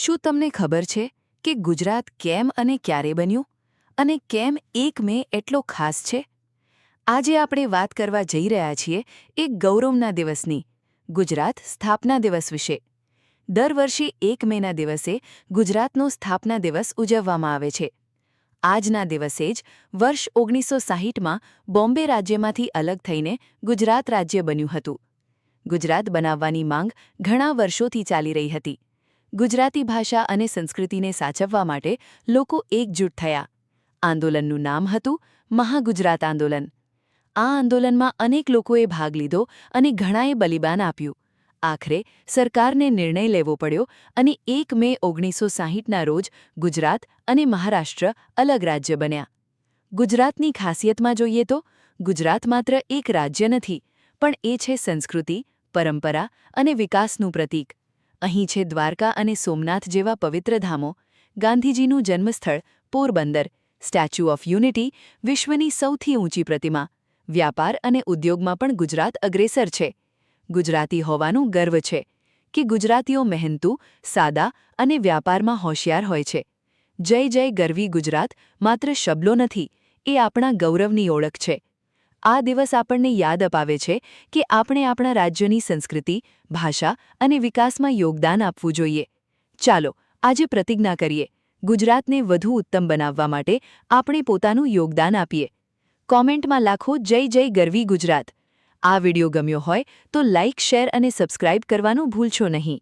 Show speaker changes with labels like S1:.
S1: શું તમને ખબર છે કે ગુજરાત કેમ અને ક્યારે બન્યું અને કેમ 1 મે એટલો ખાસ છે? આજે આપણે વાત કરવા જઈ રહ્યા છીએ એક ગૌરવના દિવસની, ગુજરાત સ્થાપના દિવસ વિશે. દર વર્ષે 1 મેના દિવસે ગુજરાતનો સ્થાપના દિવસ ઉજવવામાં આવે છે. આજના દિવસે જ વર્ષ 1960માં બોમ્બે રાજ્યમાંથી અલગ થઈને ગુજરાત રાજ્ય બન્યું હતું. ગુજરાત બનાવવાની માંગ ઘણા વર્ષોથી ચાલી રહી હતી. ગુજરાતી ભાષા અને સંસ્કૃતિને સાચવવા માટે લોકો એકજૂટ થયા. આંદોલનનું નામ હતું મહાગુજરાત આંદોલન. આ આંદોલનમાં અનેક લોકોએ ભાગ લીધો અને ઘણાએ બલિદાન આપ્યું. આખરે સરકારને નિર્ણય લેવો પડ્યો અને 1 મે 1960ના રોજ ગુજરાત અને મહારાષ્ટ્ર અલગ રાજ્ય બન્યા. ગુજરાતની ખાસિયતમાં જોઈએ તો ગુજરાત માત્ર એક રાજ્ય નથી, પણ એ છે સંસ્કૃતિ, પરંપરા અને વિકાસનું પ્રતીક. અહીં છે દ્વારકા અને સોમનાથ જેવા પવિત્ર ધામો, ગાંધીજીનું જન્મસ્થળ પોરબંદર, સ્ટેચ્યુ ઓફ યુનિટી, વિશ્વની સૌથી ઊંચી પ્રતિમા. વ્યાપાર અને ઉદ્યોગમાં પણ ગુજરાત અગ્રેસર છે. ગુજરાતી હોવાનું ગર્વ છે કે ગુજરાતીઓ મહેનતુ, સાદા અને વ્યાપારમાં હોશિયાર હોય છે. જય જય ગરવી ગુજરાત માત્ર શબ્દો નથી, એ આપણા ગૌરવની ઓળખ છે. આ દિવસ આપણને યાદ અપાવે છે કે આપણે આપણા રાજ્યની સંસ્કૃતિ, ભાષા અને વિકાસમાં યોગદાન આપવું જોઈએ. ચાલો, આજે પ્રતિજ્ઞા કરીએ. ગુજરાતને વધુ ઉત્તમ બનાવવા માટે આપણે પોતાનું યોગદાન આપીએ. કોમેન્ટમાં લખો જય જય ગરવી ગુજરાત. આ વિડિયો ગમ્યો હોય તો લાઇક, શેર અને સબસ્ક્રાઇબ કરવાનું ભૂલશો નહીં.